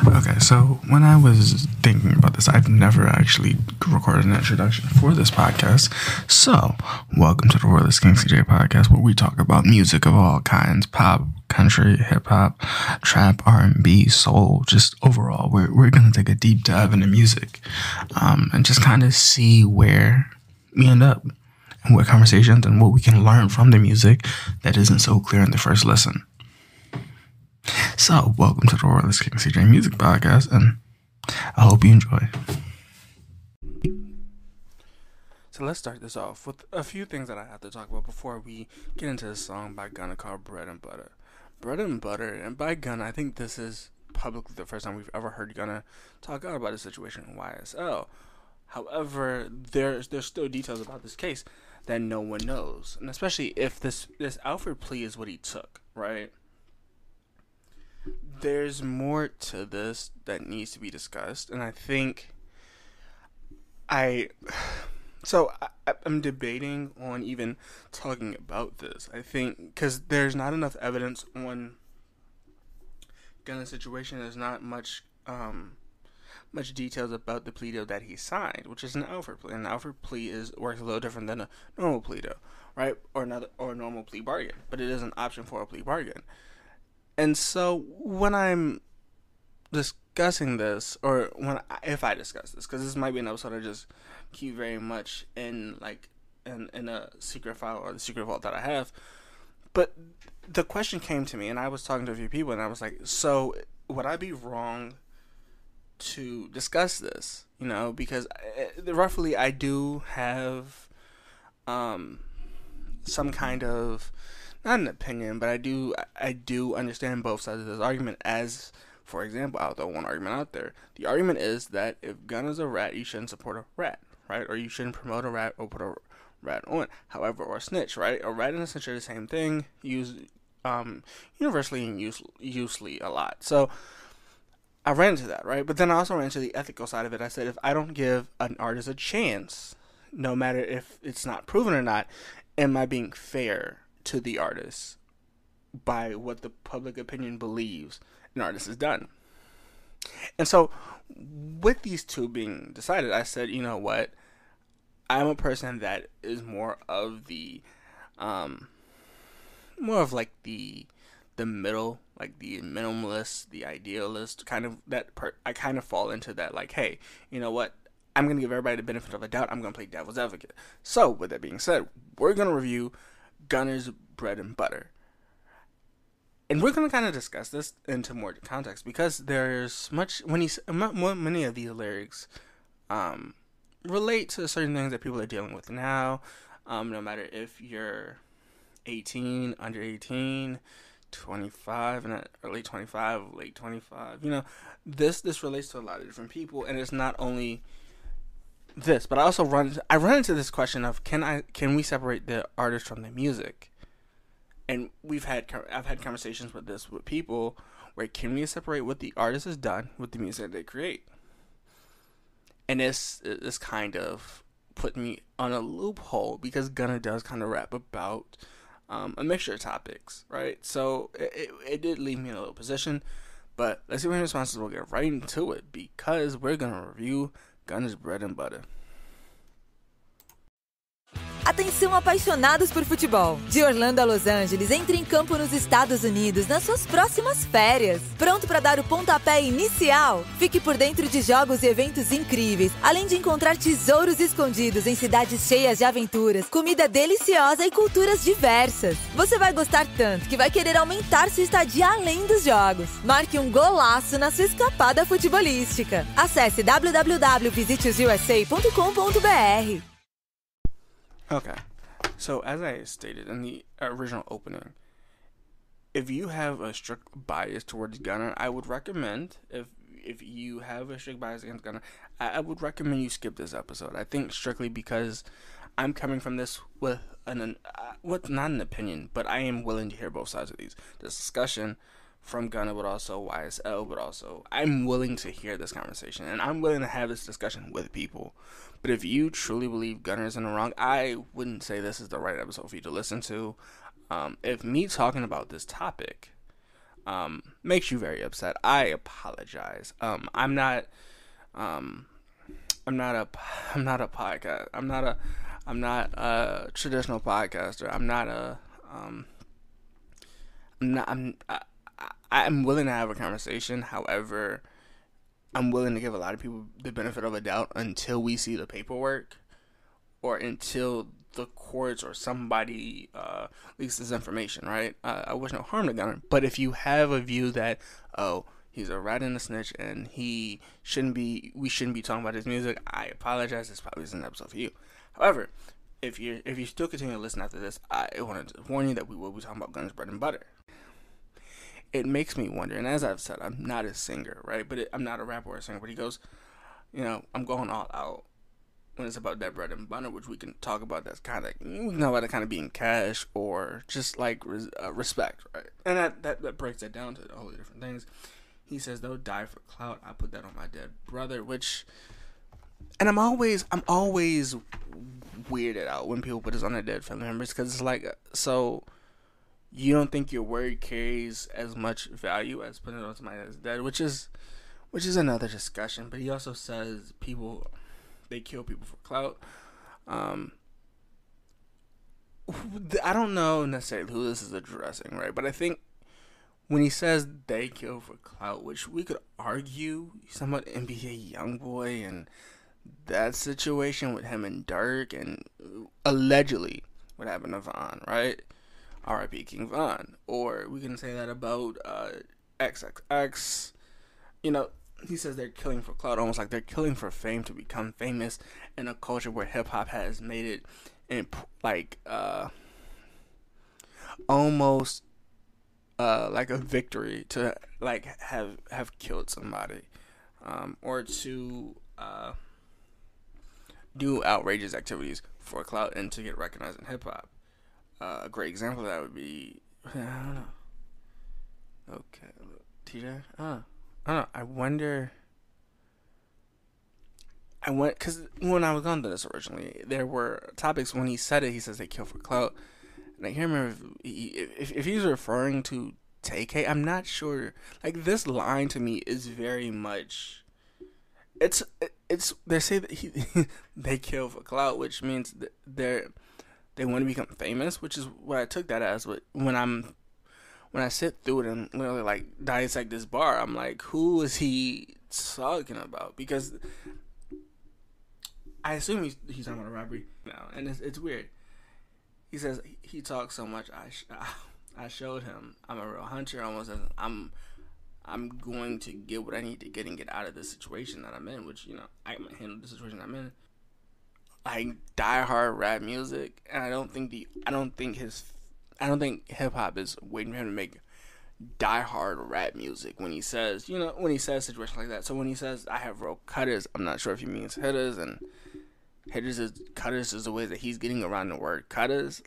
Okay, so when I was thinking about this, I've never actually recorded an introduction for this podcast. So, welcome to the Royalist King CJ podcast, where we talk about music of all kinds: pop, country, hip hop, trap, R&B, soul. Just overall, we're gonna take a deep dive into music, and just kind of see where we end up, and what conversations and what we can learn from the music that isn't so clear in the first listen. So, welcome to the Royalist King CJ Music Podcast, and I hope you enjoy. So let's start this off with a few things that I have to talk about before we get into this song by Gunna called Bread and Butter. Bread and Butter, and by Gunna, I think this is publicly the first time we've ever heard Gunna talk out about a situation in YSL. However, there's still details about this case that no one knows, and especially if this Alfred plea is what he took, right? There's more to this that needs to be discussed, and I think I'm debating on even talking about this. I think because there's not enough evidence on Gunna's situation. There's not much details about the plea deal that he signed, which is an Alfred plea. An Alfred plea works a little different than a normal plea deal, right? Or a normal plea bargain, but it is an option for a plea bargain. And so when I'm discussing this, or if I discuss this, because this might be an episode I just keep very much in a secret file, or the secret vault that I have, but the question came to me, and I was talking to a few people, and I was like, so would I be wrong to discuss this? Because roughly I do have some kind of, not an opinion, but I do understand both sides of this argument. As, for example, I'll throw one argument out there. The argument is that if Gunna's a rat, you shouldn't support a rat, right? Or you shouldn't promote a rat or put a rat on. However, or a snitch, right? A rat and a snitch are the same thing, used universally and usually a lot. So I ran into that, right? But then I also ran into the ethical side of it. I said, if I don't give an artist a chance, no matter if it's not proven or not, am I being fair to the artist by what the public opinion believes an artist has done? And so with these two being decided, I said, you know what, I'm a person that is more of the middle, like the minimalist, the idealist kind of, I kind of fall into that, like, hey, you know what, I'm going to give everybody the benefit of a doubt. I'm going to play devil's advocate. So with that being said, we're going to review Gunna's Bread and Butter. And we're going to kind of discuss this into more context, because there's many of these lyrics relate to certain things that people are dealing with now, no matter if you're 18, under 18, 25, and early 25, late 25. This relates to a lot of different people, and it's not only this, but I also run into this question of, can we separate the artist from the music? And I've had conversations with people where, can we separate what the artist has done with the music they create? And this kind of put me on a loophole, because Gunna does kind of rap about a mixture of topics, right? So it did leave me in a little position, but let's see what your responses. We'll get right into it, because we're gonna review Gunna's Bread and Butter. Atenção apaixonados por futebol! De Orlando a Los Angeles, entre em campo nos Estados Unidos nas suas próximas férias. Pronto para dar o pontapé inicial? Fique por dentro de jogos e eventos incríveis, além de encontrar tesouros escondidos em cidades cheias de aventuras, comida deliciosa e culturas diversas. Você vai gostar tanto que vai querer aumentar sua estadia além dos jogos. Marque um golaço na sua escapada futebolística. Acesse www.visiteosusa.com.br. Okay, so as I stated in the original opening, if you have a strict bias towards Gunna, I would recommend, if you have a strict bias against Gunna, I would recommend you skip this episode. I think strictly because I'm coming from this with not an opinion, but I am willing to hear both sides of this discussion from Gunna, but also YSL, but also I'm willing to hear this conversation, and I'm willing to have this discussion with people. But if you truly believe Gunna is in the wrong, I wouldn't say this is the right episode for you to listen to. If me talking about this topic makes you very upset, I apologize. I'm not a I'm not a podcast. I'm not a traditional podcaster. I'm not I'm willing to have a conversation. However, I'm willing to give a lot of people the benefit of a doubt until we see the paperwork, or until the courts or somebody leaks this information, right? I wish no harm to Gunna, but if you have a view that, oh, he's a rat and a snitch and we shouldn't be talking about his music, I apologize. This probably isn't an episode for you. However, if you still continue to listen after this, I wanted to warn you that we will be talking about Gunna's bread and butter. It makes me wonder, and as I've said, I'm not a singer, right? But I'm not a rapper or a singer. But he goes, I'm going all out when it's about that bread and butter, which we can talk about. That's kind of, about it kind of being cash or just like respect, right? And that breaks it down to all the different things. He says they'll die for clout. I put that on my dead brother, and I'm always weirded out when people put this on their dead family members, because it's like, so you don't think your word carries as much value as putting it on somebody that's dead, which is another discussion. But he also says they kill people for clout. I don't know necessarily who this is addressing, right? But I think when he says they kill for clout, which we could argue somewhat NBA YoungBoy and that situation with him and Dirk, and allegedly what happened to Von, right? R.I.P. King Von. Or we can say that about XXX. He says they're killing for clout, almost like they're killing for fame to become famous in a culture where hip hop has made it almost like a victory to like have killed somebody, or to do outrageous activities for clout and to get recognized in hip hop. A great example of that would be, I don't know. Okay, TJ. I don't know. Because when I was going through this originally, there were topics when he said it. He says they kill for clout, and I can't remember if he's referring to TK. I'm not sure. Like, this line to me is very much. It's they say that they kill for clout, which means that they want to become famous, which is what I took that as. But when I sit through it and literally like dissect this bar, I'm like, who is he talking about? Because I assume he's talking about a robbery now, and it's weird. He says he talks so much. I showed him I'm a real hunter. Almost as I'm going to get what I need to get and get out of the situation that I'm in, which I can handle the situation I'm in. I die hard rap music, and I don't think hip hop is waiting for him to make die hard rap music when he says situations like that. So when he says I have real cutters, I'm not sure if he means hitters, and cutters is the way that he's getting around the word cutters.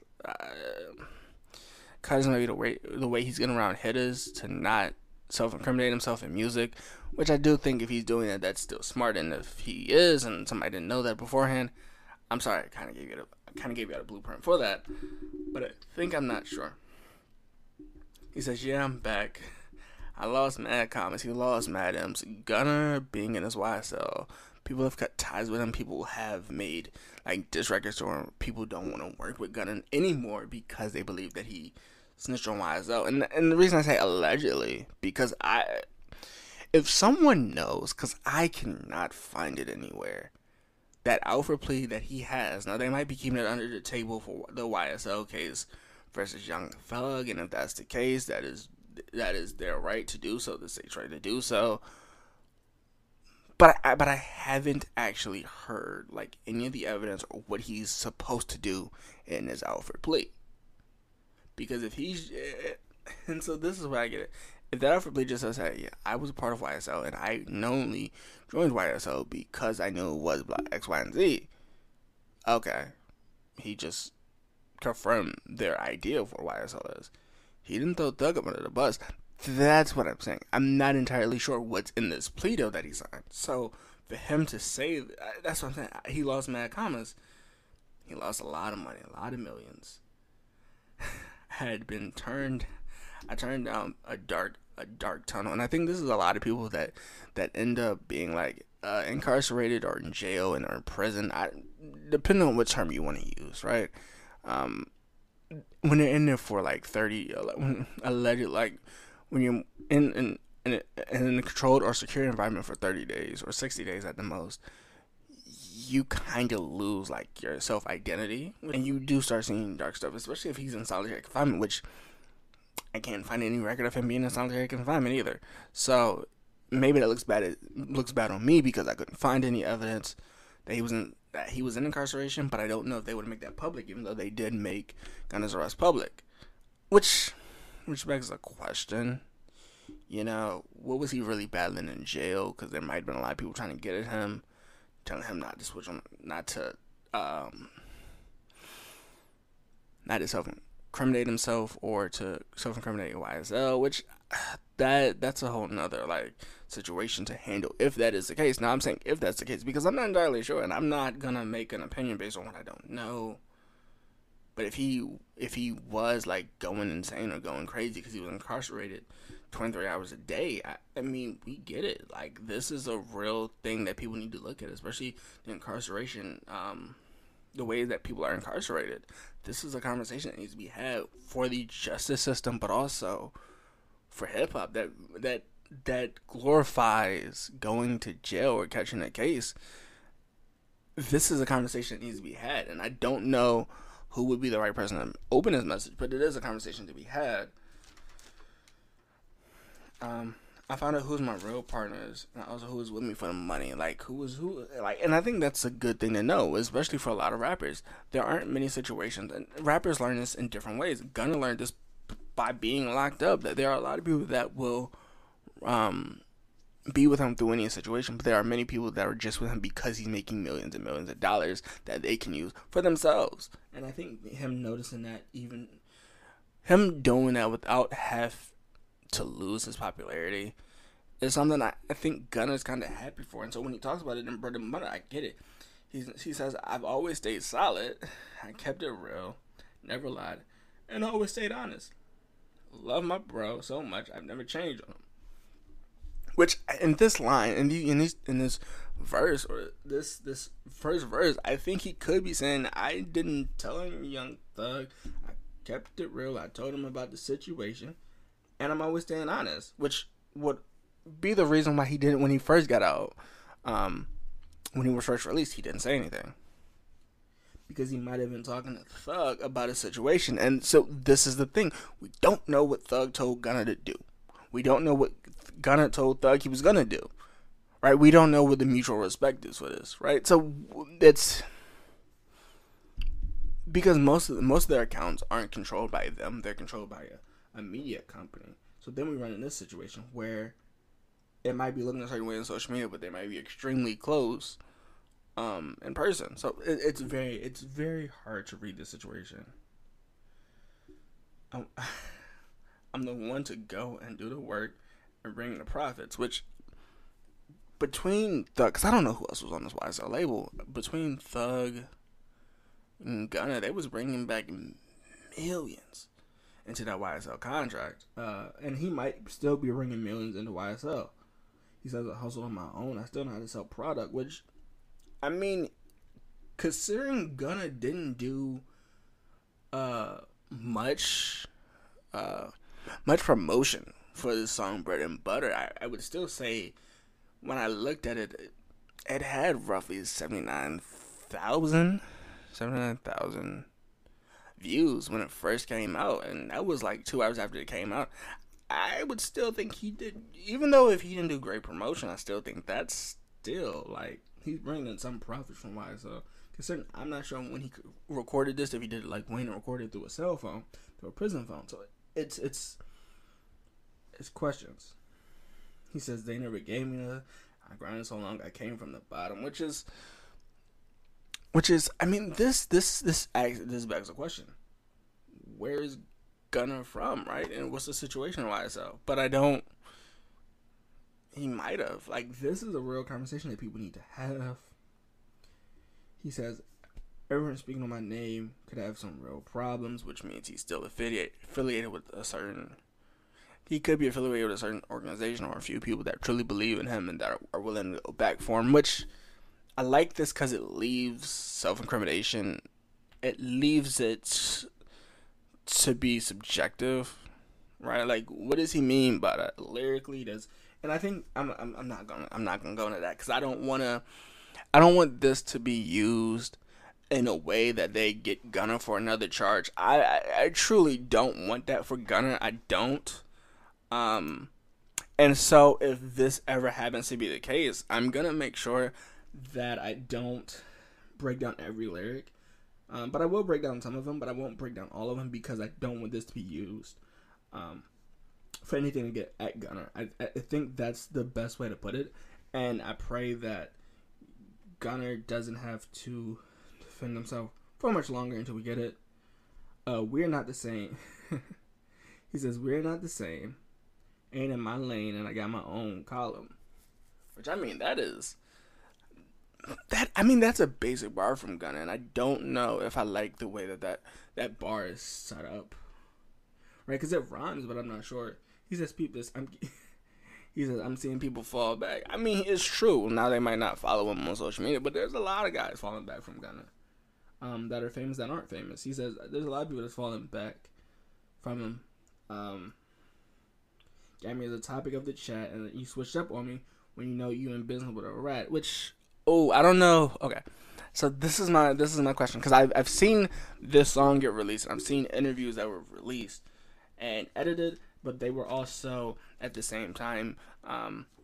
Cutters might be the way he's getting around hitters to not self-incriminate himself in music, which I do think if he's doing that, that's still smart. And if he is, and somebody didn't know that beforehand, I'm sorry, I kind of gave you a blueprint for that, but I'm not sure. He says, yeah, I'm back. I lost mad comments. He lost mad M's. Gunna being in his YSL. People have cut ties with him. People have made diss records to him. People don't want to work with Gunna anymore because they believe that he snitched on YSL. And the reason I say allegedly, because if someone knows, because I cannot find it anywhere, that Alfred plea that he has, now they might be keeping it under the table for the YSL case versus Young Thug, and if that's the case, that is their right to do so, the state's right to do so. But I haven't actually heard any of the evidence or what he's supposed to do in his Alfred plea. Because if he's, and so this is where I get it. If that Alfred plea just says, hey, yeah, I was a part of YSL and I only joined YSL because I knew it was X, Y, and Z. Okay. He just confirmed their idea of what YSL is. He didn't throw Thug up under the bus. That's what I'm saying. I'm not entirely sure what's in this plea deal that he signed. So for him to say, that's what I'm saying. He lost mad commas. He lost a lot of money, a lot of millions. I turned down a dark a dark tunnel, and I think this is a lot of people that end up being like incarcerated or in jail and or in prison. Depending on what term you want to use, right? Um, when they're in there for like 30, when alleged, like when you're in a controlled or secure environment for 30 days or 60 days at the most, you kind of lose like your self identity, and you do start seeing dark stuff, especially if he's in solitary confinement, which I can't find any record of him being in solitary confinement either. So maybe that looks bad. It looks bad on me because I couldn't find any evidence that he was in incarceration. But I don't know if they would make that public, even though they did make Gunna's arrest public. Which begs the question. What was he really battling in jail? Because there might have been a lot of people trying to get at him, telling him not to switch on, not to self-incriminate himself or to self-incriminate YSL, which that's a whole nother like situation to handle if that is the case. Now I'm saying if that's the case because I'm not entirely sure, and I'm not gonna make an opinion based on what I don't know. But if he was like going insane or going crazy because he was incarcerated 23 hours a day, I mean, we get it. Like, this is a real thing that people need to look at, especially the incarceration, the way that people are incarcerated. This is a conversation that needs to be had for the justice system, but also for hip hop that glorifies going to jail or catching a case. This is a conversation that needs to be had, and I don't know who would be the right person to open this message, but it is a conversation to be had. I found out who's my real partners, and also who was with me for the money. Like, who was who? Like, and I think that's a good thing to know, especially for a lot of rappers. There aren't many situations, and rappers learn this in different ways. Gunna learned this by being locked up. That there are a lot of people that will, be with him through any situation, but there are many people that are just with him because he's making millions and millions of dollars that they can use for themselves. And I think him noticing that, even him doing that without have to lose his popularity, is something I think Gunna's kind of happy for. And so when he talks about it in Bread and Butter, I get it. He says, I've always stayed solid, I kept it real, never lied, and always stayed honest. Love my bro so much, I've never changed on him. Which in this line, in this verse, or this first verse, I think he could be saying, I didn't tell him, Young Thug, I kept it real, I told him about the situation, and I'm always staying honest, which would be the reason why he didn't, when he first got out, when he was first released, he didn't say anything. Because he might have been talking to Thug about a situation, and so this is the thing, we don't know what Thug told Gunna to do. We don't know what Gunna told Thug he was gonna do, right? We don't know what the mutual respect is for this, right? So it's because most of their accounts aren't controlled by them; they're controlled by a media company. So then we run in this situation where it might be looking a certain way on social media, but they might be extremely close in person. So it's very hard to read this situation. I'm the one to go and do the work and bring the profits, which between Thug, because I don't know who else was on this YSL label, between Thug and Gunna, they was bringing back millions into that YSL contract, and he might still be bringing millions into YSL. He says, I hustle on my own, I still know how to sell product, which, I mean, considering Gunna didn't do much promotion for this song Bread and Butter, I would still say when I looked at it, it had roughly 79,000 views when it first came out, and that was like 2 hours after it came out. I would still think he did, even though if he didn't do great promotion, I still think that's still like he's bringing in some profit from YSL. Considering I'm not sure when he recorded this, if he did it like Wayne recorded through a cell phone, through a prison phone. So it's questions. He says they never gave me the. I grinded so long, I came from the bottom, which is. I mean, this begs a question. Where is Gunna from, right? And what's the situation in YSL? But I don't. He might have. Like, this is a real conversation that people need to have. He says, everyone speaking on my name could have some real problems, which means he's still affiliated with a certain he could be affiliated with a certain organization or a few people that truly believe in him and that are willing to go back for him. Which I like this because it leaves self-incrimination. It leaves it to be subjective, right? Like, what does he mean by that lyrically? Does and I think I'm not gonna go into that because I don't want this to be used in a way that they get Gunna for another charge. I truly don't want that for Gunna. I don't. And so if this ever happens to be the case, I'm gonna make sure that I don't break down every lyric. But I will break down some of them, but I won't break down all of them because I don't want this to be used for anything to get at Gunna. I think that's the best way to put it, and I pray that Gunna doesn't have to defend himself for much longer until we get it. We're not the same. He says, we're not the same. Ain't in my lane, and I got my own column. Which, I mean, that's a basic bar from Gunna, and I don't know if I like the way that bar is set up. Right? Because it rhymes, but I'm not sure. He says, peep this. He says, I'm seeing people fall back. I mean, it's true. Now they might not follow him on social media, but there's a lot of guys falling back from Gunna that are famous that aren't famous. He says, there's a lot of people that's falling back from him. Got me as a topic of the chat, and you switched up on me when you know you in business with a rat. Which, I don't know. Okay, so this is my question, because I've seen this song get released, and I've seen interviews that were released and edited, but they were also at the same time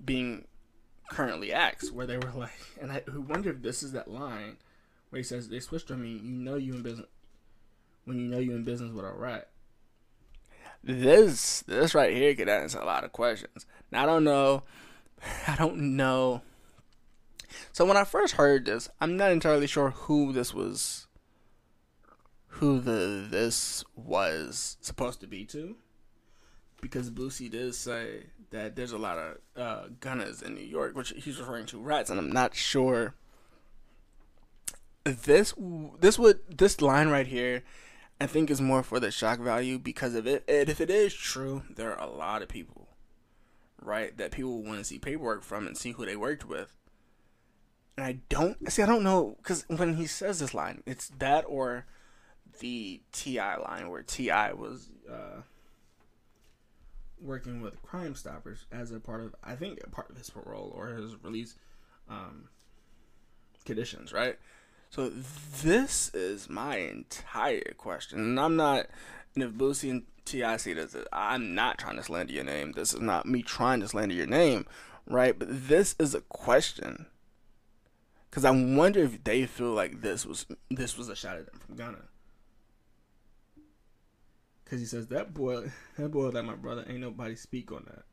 being currently asked, where they were like, and I wonder if this is that line where he says, they switched on me, you know you in business when you know you in business with a rat. This right here could answer a lot of questions. Now, I don't know. So when I first heard this, I'm not entirely sure who this was supposed to be to, because Boosie did say that there's a lot of Gunnas in New York, which he's referring to rats, and I'm not sure. This line right here, I think, is more for the shock value, because if it is true, there are a lot of people, right, that people want to see paperwork from and see who they worked with. And I don't know, because when he says this line, it's that or the T.I. line, where T.I. was working with Crime Stoppers as a part of his parole or his release conditions, right? So this is my entire question, and if Boosie and T.I. see this, I'm not trying to slander your name. This is not me trying to slander your name, right? But this is a question, because I wonder if they feel like this was a shot at them from Gunna. Because he says, that boy like my brother, ain't nobody speak on that.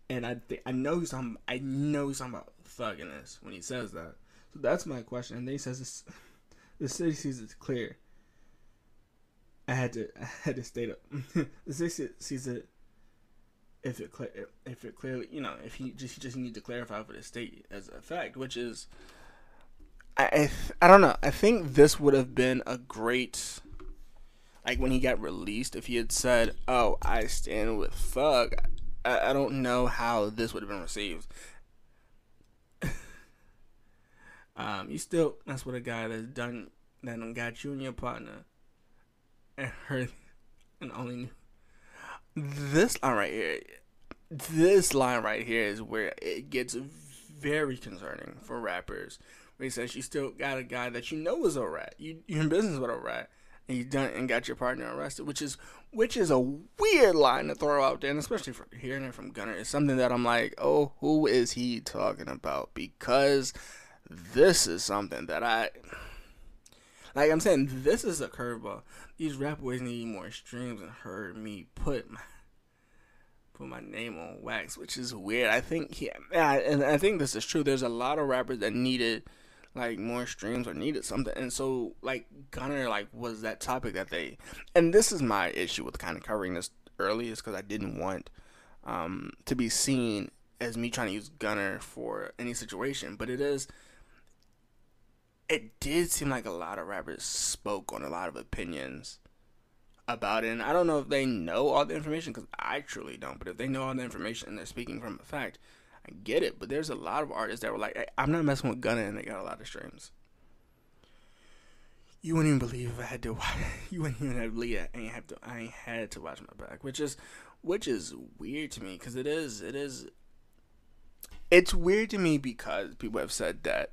And I know he's talking about Thug in this when he says that. So that's my question. And then he says, the city sees it clear. I had to state it. The city sees it if it clearly, if he just need to clarify for the state as a fact, which is, I don't know. I think this would have been a great, like, when he got released, if he had said, "Oh, I stand with Thug," I don't know how this would have been received. You still mess with a guy that got you and your partner and hurt and only knew. This line right here is where it gets very concerning for rappers. Where he says, you still got a guy that you know is a rat. You're in business with a rat, and you done and got your partner arrested, which is a weird line to throw out there, and especially for hearing it from Gunna, it's something that I'm like, oh, who is he talking about? Because this is something that I'm saying, this is a curveball. These rap boys need more streams and heard me put my name on wax, which is weird. I think I think this is true. There's a lot of rappers that needed like more streams or needed something, and so like Gunna was that topic that they. And this is my issue with kind of covering this early, is because I didn't want to be seen as me trying to use Gunna for any situation, but it did seem like a lot of rappers spoke on a lot of opinions about it. And I don't know if they know all the information, because I truly don't. But if they know all the information and they're speaking from a fact, I get it. But there's a lot of artists that were like, hey, I'm not messing with Gunna, and they got a lot of streams. You wouldn't even believe if I had to watch. You wouldn't even have believed I ain't had to watch my back, which is weird to me, because it's weird to me because people have said that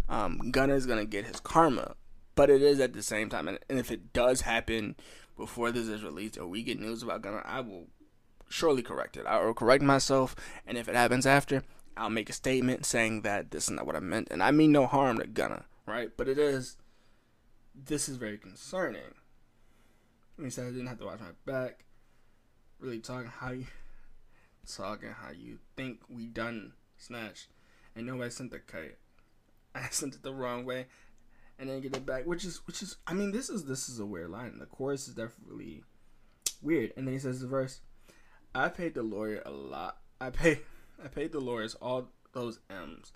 Gunna is gonna get his karma, but it is at the same time, and if it does happen before this is released or we get news about Gunna, I will surely correct it. I will correct myself, and if it happens after, I'll make a statement saying that this is not what I meant, and I mean no harm to Gunna, right? But this is very concerning. He said I didn't have to watch my back. Really talking how you think we done snatched, and nobody sent the kite. I sent it the wrong way, and then get it back, which is I mean, this is a weird line. The chorus is definitely weird, and then he says the verse, I paid the lawyer a lot. I paid the lawyers all those M's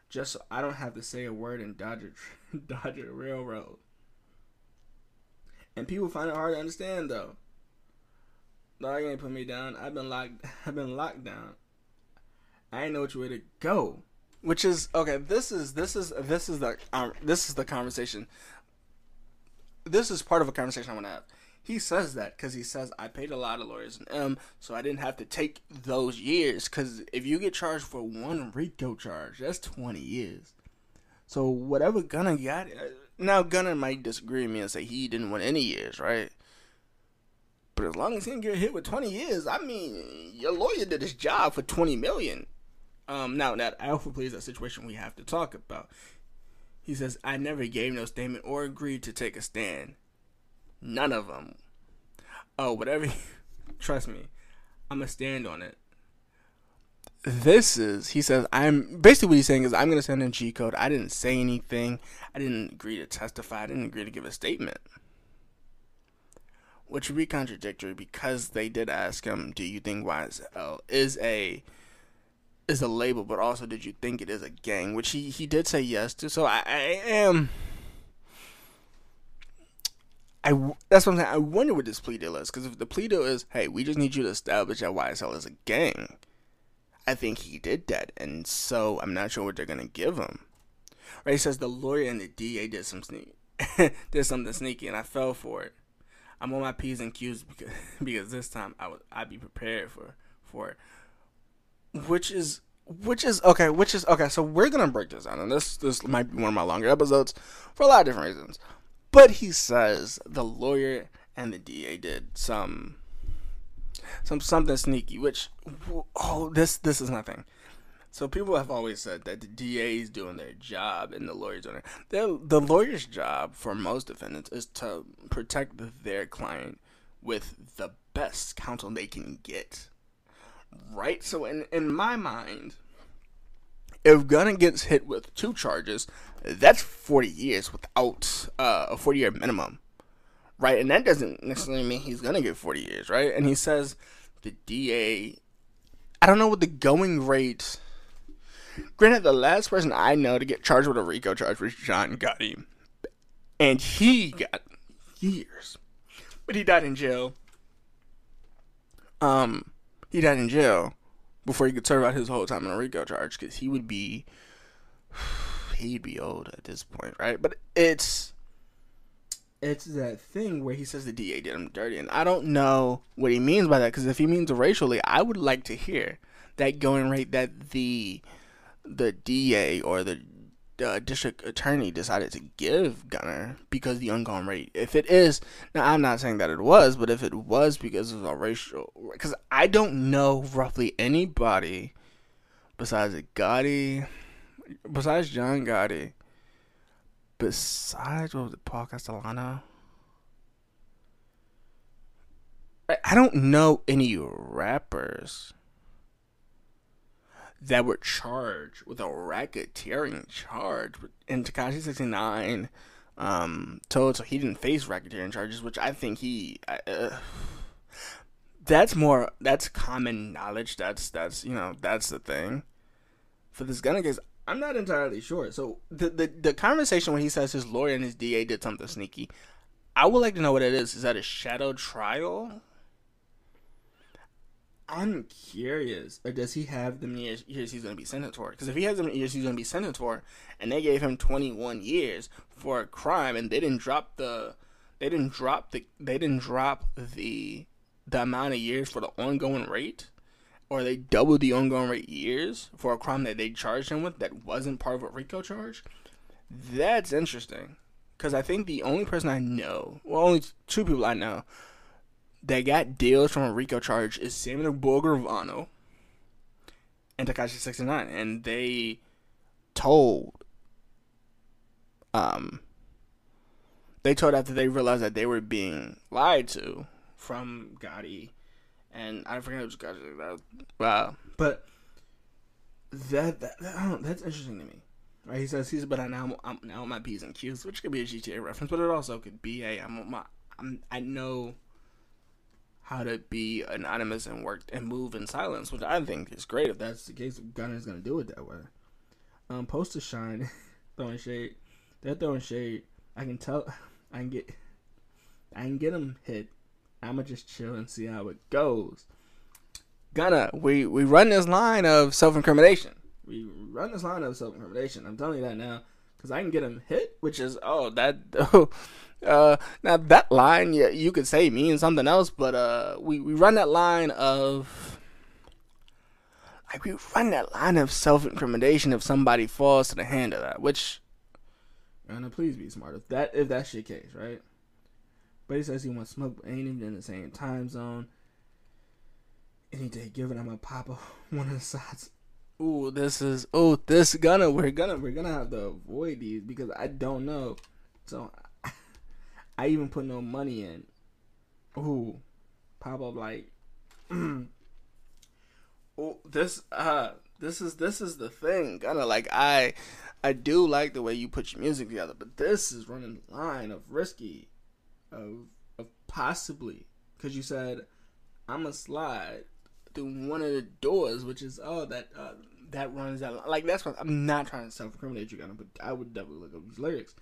just so I don't have to say a word and dodge a railroad. And people find it hard to understand, though. Dog ain't put me down. I've been locked down. I ain't know which way to go. Which is okay. This is the conversation. This is part of a conversation I want to have. He says that because he says I paid a lot of lawyers in M, so I didn't have to take those years. Because if you get charged for one RICO charge, that's 20 years. So whatever Gunna got, now Gunna might disagree with me and say he didn't want any years, right? But as long as he didn't get hit with 20 years, I mean, your lawyer did his job for $20 million. Now that Alpha plea is a situation we have to talk about. He says, I never gave no statement or agreed to take a stand. None of them. Oh, whatever. Trust me, I'm going to stand on it. He says, basically what he's saying is, I'm going to send in G code. I didn't say anything. I didn't agree to testify. I didn't agree to give a statement. Which would be contradictory because they did ask him, do you think YSL is a label, but also did you think it is a gang? Which he did say yes to. So that's what I'm saying. I wonder what this plea deal is. Because if the plea deal is, hey, we just need you to establish that YSL is a gang, I think he did that. And so I'm not sure what they're going to give him. Right? He says the lawyer and the DA did something sneaky, and I fell for it. I'm on my P's and Q's because this time I'd be prepared for it. Which is okay. So we're gonna break this down, and this might be one of my longer episodes for a lot of different reasons. But he says the lawyer and the DA did something sneaky. Which this is my thing. So people have always said that the DA is doing their job and the lawyer's doing it. The lawyer's job for most defendants is to protect their client with the best counsel they can get. Right? So in my mind, if Gunna gets hit with 2 charges, that's 40 years without a 40-year minimum. Right? And that doesn't necessarily mean he's going to get 40 years, right? And he says the DA, I don't know what the going rate. Granted, the last person I know to get charged with a RICO charge was John Gotti. And he got years. But he died in jail. He died in jail before he could serve out his whole time on a RICO charge, because he'd be old at this point, right? But it's that thing where he says the DA did him dirty, and I don't know what he means by that, because if he means racially, I would like to hear that going rate that the DA or the district attorney decided to give Gunna, because the ongoing rate, if it is, now I'm not saying that it was, but if it was because of a racial, because I don't know roughly anybody besides John Gotti, besides, what was it, Paul Castellano? I don't know any rappers that were charged with a racketeering charge. And Tekashi 69 told so he didn't face racketeering charges, which I think that's common knowledge. That's the thing. For this Gunna case, I'm not entirely sure. So the conversation when he says his lawyer and his DA did something sneaky, I would like to know what it is. Is that a shadow trial? I'm curious. Or does he have the many years he's going to be sentenced for? Because if he has the many years he's going to be sentenced for, and they gave him 21 years for a crime, and they didn't drop the amount of years for the ongoing rate, or they doubled the ongoing rate years for a crime that they charged him with that wasn't part of a RICO charge. That's interesting. Because I think the only person I know, well, only two people I know that got deals from a RICO charge is Samuel Borgovano and Tekashi 69, and they told after they realized that they were being lied to from Gotti, and I forget which Gotti. But that's interesting to me. Right? He says but I'm now on my P's and Q's, which could be a GTA reference, but it also could be I know how to be anonymous and work and move in silence, which I think is great. If that's the case, Gunna's gonna do it that way. Poster Shine throwing shade. They're throwing shade. I can tell. I can get him hit. I'ma just chill and see how it goes. Gunna, we run this line of self-incrimination. I'm telling you that now, because I can get him hit, which is now that line, yeah, you could say means something else, but we run that line of self-incrimination if somebody falls to the hand of that, which, Gunna, please be smart if that's your case, right? But he says he wants smoke, but ain't even in the same time zone. Any day given, I'm gonna pop one of the sides. This Gunna, we're gonna have to avoid these because I don't know. So I even put no money in. Pop up like this is the thing. Gunna, like I do like the way you put your music together, but this is running the line of risky of possibly, because you said I'm gonna slide through one of the doors, which is that runs that, like, that's what I'm not trying to self-incriminate you, Gunna, but I would definitely look up these lyrics.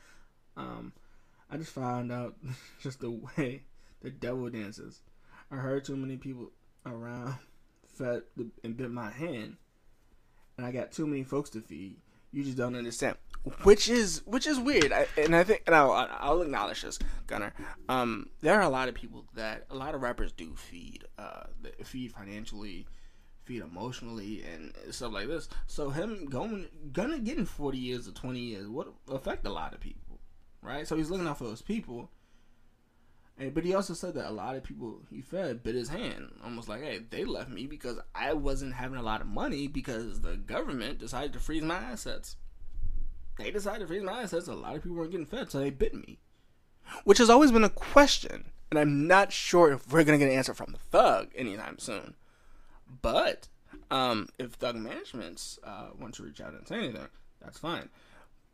I just found out just the way the devil dances. I heard too many people around fed and bit my hand, and I got too many folks to feed. You just don't understand, which is weird. I think I'll acknowledge this, Gunner. There are a lot of rappers do feed financially, feed emotionally, and stuff like this. So him Gunna getting 40 years or 20 years would affect a lot of people, right? So he's looking out for those people. But he also said that a lot of people he fed bit his hand. Almost like, hey, they left me because I wasn't having a lot of money because the government decided to freeze my assets. They decided to freeze my assets. A lot of people weren't getting fed, so they bit me. Which has always been a question. And I'm not sure if we're going to get an answer from the Thug anytime soon. But if Thug Managements want to reach out and say anything, that's fine.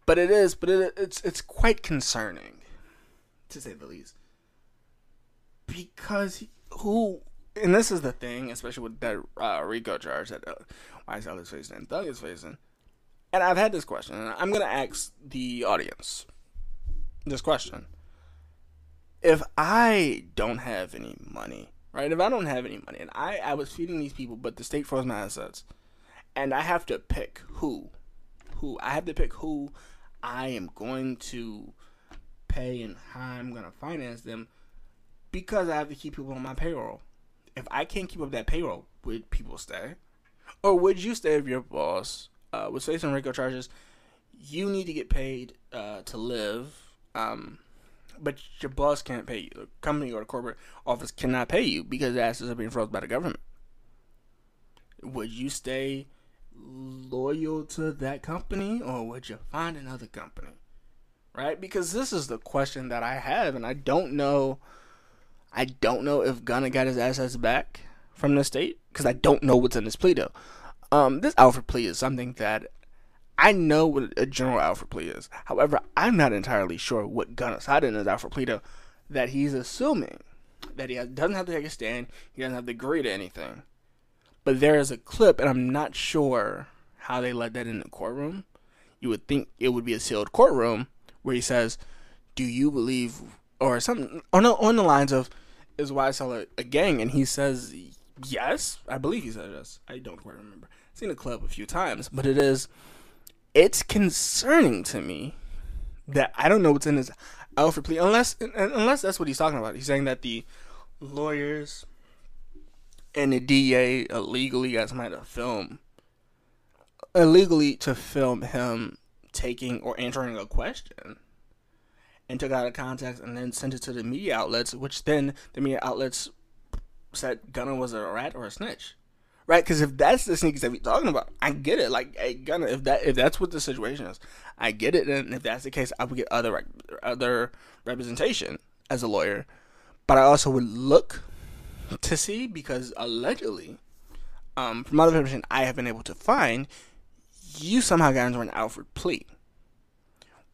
But it's quite concerning, to say the least. Because and this is the thing, especially with that RICO charge that YSL is facing and Thug is facing. And I've had this question, and I'm going to ask the audience this question. If I don't have any money, right? If I don't have any money, and I was feeding these people, but the state froze my assets, and I have to pick who I am going to pay and how I'm going to finance them, because I have to keep people on my payroll. If I can't keep up that payroll, would people stay? Or would you stay if your boss was facing RICO charges? You need to get paid to live, but your boss can't pay you. The company or the corporate office cannot pay you because the assets are being frozen by the government. Would you stay loyal to that company, or would you find another company? Right? Because this is the question that I have, and I don't know if Gunna got his assets back from the state, because I don't know what's in this plea deal. This Alfred plea is something that I know what a general Alfred plea is. However, I'm not entirely sure what Gunna's had in his Alfred plea deal, that he's assuming that he doesn't have to take a stand, he doesn't have to agree to anything. But there is a clip, and I'm not sure how they let that in the courtroom. You would think it would be a sealed courtroom, where he says, do you believe or something on the lines of, is YSL a gang? And he says yes. I believe he said yes. I don't quite remember. I've seen the club a few times, but it's concerning to me that I don't know what's in his Alfred plea, unless that's what he's talking about. He's saying that the lawyers and the DA illegally got somebody to film him taking or answering a question, and took it out of context and then sent it to the media outlets, which then the media outlets said Gunna was a rat or a snitch. Right? Because if that's the sneakers that we're talking about, I get it. Like, hey, Gunna, if that's what the situation is, I get it. And if that's the case, I would get other representation as a lawyer. But I also would look to see, because allegedly, from other information I have been able to find, you somehow got into an Alfred plea,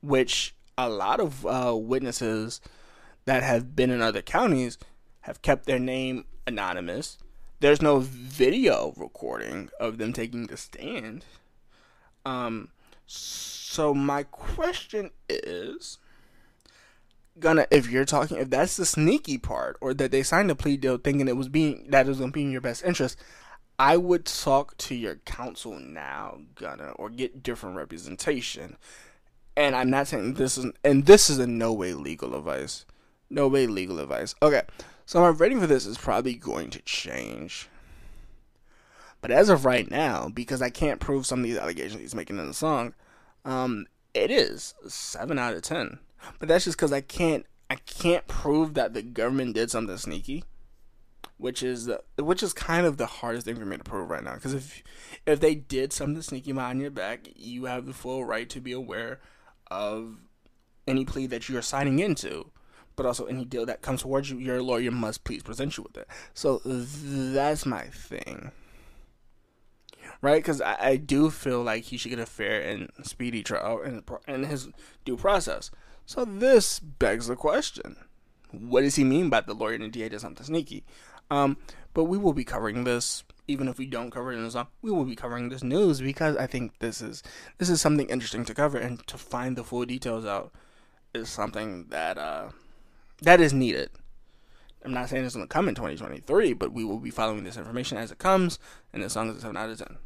which a lot of witnesses that have been in other counties have kept their name anonymous. There's no video recording of them taking the stand. So my question is, Gunna, if that's the sneaky part, or that they signed a plea deal thinking that it was going to be in your best interest, I would talk to your counsel now, Gunna, or get different representation. And I'm not saying this is in no way legal advice. No way legal advice. Okay, so my rating for this is probably going to change. But as of right now, because I can't prove some of these allegations he's making in the song, it is 7 out of 10. But that's just because I can't prove that the government did something sneaky, which is kind of the hardest thing for me to prove right now. Because if they did something sneaky behind your back, you have the full right to be aware of any plea that you are signing into, but also any deal that comes towards you. Your lawyer must please present you with it. So that's my thing, right? Because I do feel like he should get a fair and speedy trial in his due process. So this begs the question: what does he mean by the lawyer and the DA did something sneaky? But we will be covering this. Even if we don't cover it in the song, we will be covering this news, because I think this is something interesting to cover, and to find the full details out is something that is needed. I'm not saying it's going to come in 2023, but we will be following this information as it comes, and the song is a 7 out of 10.